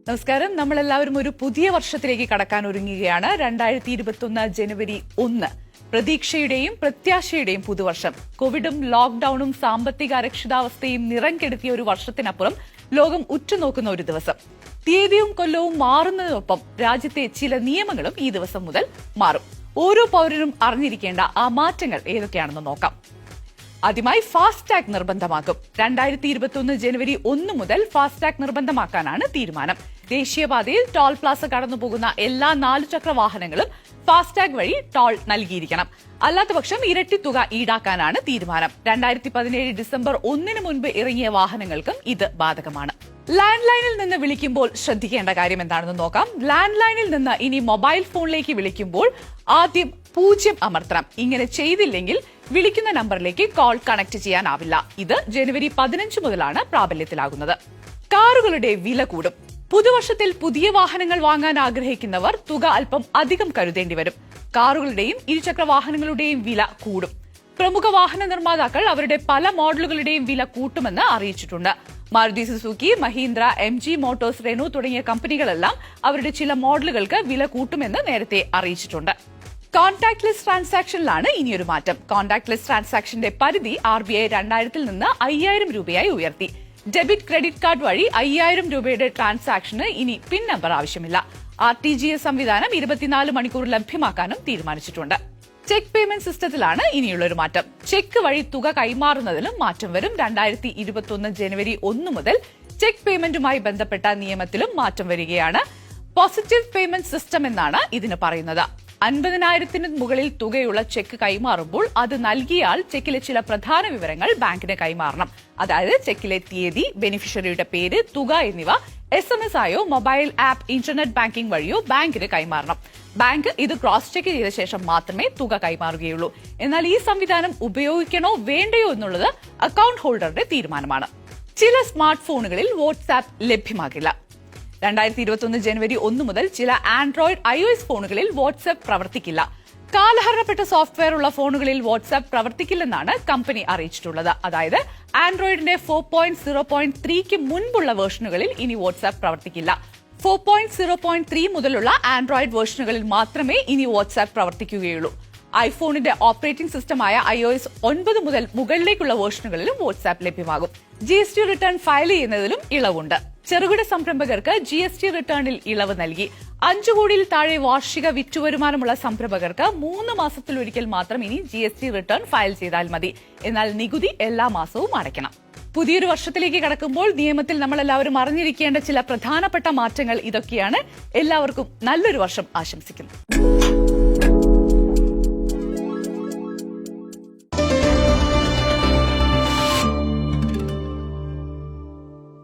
നമസ്കാരം. നമ്മളെല്ലാവരും ഒരു പുതിയ വർഷത്തിലേക്ക് കടക്കാൻ ഒരുങ്ങുകയാണ്. 2021 ജനുവരി 1 പ്രതീക്ഷയുടെയും പ്രത്യാശയുടെയും പുതുവർഷം. കോവിഡും ലോക്ഡൌണും സാമ്പത്തിക അരക്ഷിതാവസ്ഥയും നിറം കെടുത്തിയ ഒരു വർഷത്തിനപ്പുറം ലോകം ഉറ്റുനോക്കുന്ന ഒരു ദിവസം. തീയതിയും കൊല്ലവും മാറുന്നതിനൊപ്പം രാജ്യത്തെ ചില നിയമങ്ങളും ഈ ദിവസം മുതൽ മാറും. ഓരോ പൌരനും അറിഞ്ഞിരിക്കേണ്ട ആ മാറ്റങ്ങൾ ഏതൊക്കെയാണെന്ന് നോക്കാം. ആദ്യമായി ഫാസ്ടാഗ് നിർബന്ധമാക്കും. 2021 ജനുവരി 1 മുതൽ ഫാസ്ടാഗ് നിർബന്ധമാക്കാനാണ് തീരുമാനം. ദേശീയപാതയിൽ ടോൾ പ്ലാസ കടന്നുപോകുന്ന എല്ലാ 4 ചക്ര വാഹനങ്ങളും ഫാസ്ടാഗ് വഴി ടോൾ നൽകിയിരിക്കണം. അല്ലാത്തപക്ഷം ഇരട്ടി തുക ഈടാക്കാനാണ് തീരുമാനം. 2017 ഡിസംബർ 1 മുൻപ് ഇറങ്ങിയ വാഹനങ്ങൾക്കും ഇത് ബാധകമാണ്. ലാൻഡ് ലൈനിൽ നിന്ന് വിളിക്കുമ്പോൾ ശ്രദ്ധിക്കേണ്ട കാര്യം എന്താണെന്ന് നോക്കാം. ലാൻഡ് ലൈനിൽ നിന്ന് ഇനി മൊബൈൽ ഫോണിലേക്ക് വിളിക്കുമ്പോൾ ആദ്യം 0 അമർത്തണം. ഇങ്ങനെ ചെയ്തില്ലെങ്കിൽ വിളിക്കുന്ന നമ്പറിലേക്ക് കോൾ കണക്ട് ചെയ്യാനാവില്ല. ഇത് ജനുവരി 15 മുതലാണ് പ്രാബല്യത്തിലാകുന്നത്. കാറുകളുടെ വില കൂടും. പുതുവർഷത്തിൽ പുതിയ വാഹനങ്ങൾ വാങ്ങാൻ ആഗ്രഹിക്കുന്നവർ തുക അല്പം അധികം കരുതേണ്ടി വരും. കാറുകളുടെയും ഇരുചക്ര വാഹനങ്ങളുടെയും വില കൂടും. പ്രമുഖ വാഹന നിർമ്മാതാക്കൾ അവരുടെ പല മോഡലുകളുടെയും വില കൂട്ടുമെന്ന് അറിയിച്ചിട്ടുണ്ട്. Maruti Suzuki, Mahindra, MG Motors, Renault തുടങ്ങിയ കമ്പനികളെല്ലാം അവരുടെ ചില മോഡലുകൾക്ക് വില കൂട്ടുമെന്ന് നേരത്തെ അറിയിച്ചിട്ടുണ്ട്. കോൺടാക്ട്ലെസ് ട്രാൻസാക്ഷനിലാണ് ഇനിയൊരു മാറ്റം. കോൺടാക്ട്ലെസ് ട്രാൻസാക്ഷന്റെ പരിധി RBI 2000 നിന്ന് 5000 രൂപയായി ഉയർത്തി. ഡെബിറ്റ് ക്രെഡിറ്റ് കാർഡ് വഴി 5000 രൂപയുടെ ട്രാൻസാക്ഷന് ഇനി പിൻ നമ്പർ ആവശ്യമില്ല. RTGS സംവിധാനം 24 മണിക്കൂർ ലഭ്യമാക്കാനും തീരുമാനിച്ചിട്ടുണ്ട്. ചെക്ക് പേയ്മെന്റ് സിസ്റ്റത്തിലാണ് ഇനിയുള്ളൊരു മാറ്റം. ചെക്ക് വഴി തുക കൈമാറുന്നതിലും മാറ്റം വരും. 2021 ജനുവരി 1 മുതൽ ചെക്ക് പേയ്മെന്റുമായി ബന്ധപ്പെട്ട നിയമത്തിലും മാറ്റം വരികയാണ്. പോസിറ്റീവ് പേയ്മെന്റ് സിസ്റ്റം എന്നാണ് ഇതിന് പറയുന്നത്. 50,000 മുകളിൽ തുകയുള്ള ചെക്ക് കൈമാറുമ്പോൾ അത് നൽകിയാൽ ചെക്കിലെ ചില പ്രധാന വിവരങ്ങൾ ബാങ്കിന് കൈമാറണം. അതായത് ചെക്കിലെ തീയതി, ബെനിഫിഷ്യറിയുടെ പേര്, തുക എന്നിവ SMS ആയോ മൊബൈൽ ആപ്പ്, ഇന്റർനെറ്റ് ബാങ്കിംഗ് വഴിയോ ബാങ്കിന് കൈമാറണം. ബാങ്ക് ഇത് ക്രോസ് ചെക്ക് ചെയ്ത ശേഷം മാത്രമേ തുക കൈമാറുകയുള്ളൂ. എന്നാൽ ഈ സംവിധാനം ഉപയോഗിക്കണോ വേണ്ടയോ എന്നുള്ളത് അക്കൌണ്ട് ഹോൾഡറുടെ തീരുമാനമാണ്. ചില സ്മാർട്ട് ഫോണുകളിൽ വാട്സ്ആപ്പ് ലഭ്യമാകില്ല. 2021 ജനുവരി 1 മുതൽ ചില ആൻഡ്രോയിഡ്, iOS ഫോണുകളിൽ വാട്സ്ആപ്പ് പ്രവർത്തിക്കില്ല. കാലഹരണപ്പെട്ട സോഫ്റ്റ്വെയർ ഉള്ള ഫോണുകളിൽ വാട്സ്ആപ്പ് പ്രവർത്തിക്കില്ലെന്നാണ് കമ്പനി അറിയിച്ചിട്ടുള്ളത്. അതായത് ആൻഡ്രോയിഡിന്റെ 4.0.3 മുൻപുള്ള വേർഷനുകളിൽ ഇനി വാട്സ്ആപ്പ് പ്രവർത്തിക്കില്ല. 4.0.3 മുതലുള്ള ആൻഡ്രോയിഡ് വേർഷനുകളിൽ മാത്രമേ ഇനി വാട്സ്ആപ്പ് പ്രവർത്തിക്കുകയുള്ളൂ. ഐഫോണിന്റെ ഓപ്പറേറ്റിംഗ് സിസ്റ്റമായ iOS 9 മുതൽ മുകളിലേക്കുള്ള വേർഷനുകളിലും വാട്സ്ആപ്പ് ലഭ്യമാകും. GST റിട്ടേൺ ഫയൽ ചെയ്യുന്നതിലും ഇളവുണ്ട്. ചെറുകിട സംരംഭകർക്ക് GST റിട്ടേണിൽ ഇളവ് നൽകി. 5 കോടിയിൽ താഴെ വാർഷിക വിറ്റുവരുമാനമുള്ള സംരംഭകർക്ക് 3 മാസത്തിലൊരിക്കൽ മാത്രം ഇനി GST റിട്ടേൺ ഫയൽ ചെയ്താൽ മതി. എന്നാൽ നികുതി എല്ലാ മാസവും അടയ്ക്കണം. പുതിയൊരു വർഷത്തിലേക്ക് കടക്കുമ്പോൾ നിയമത്തിൽ നമ്മളെല്ലാവരും അറിഞ്ഞിരിക്കേണ്ട ചില പ്രധാനപ്പെട്ട മാറ്റങ്ങൾ ഇതൊക്കെയാണ്. എല്ലാവർക്കും നല്ലൊരു വർഷം ആശംസിക്കുന്നു.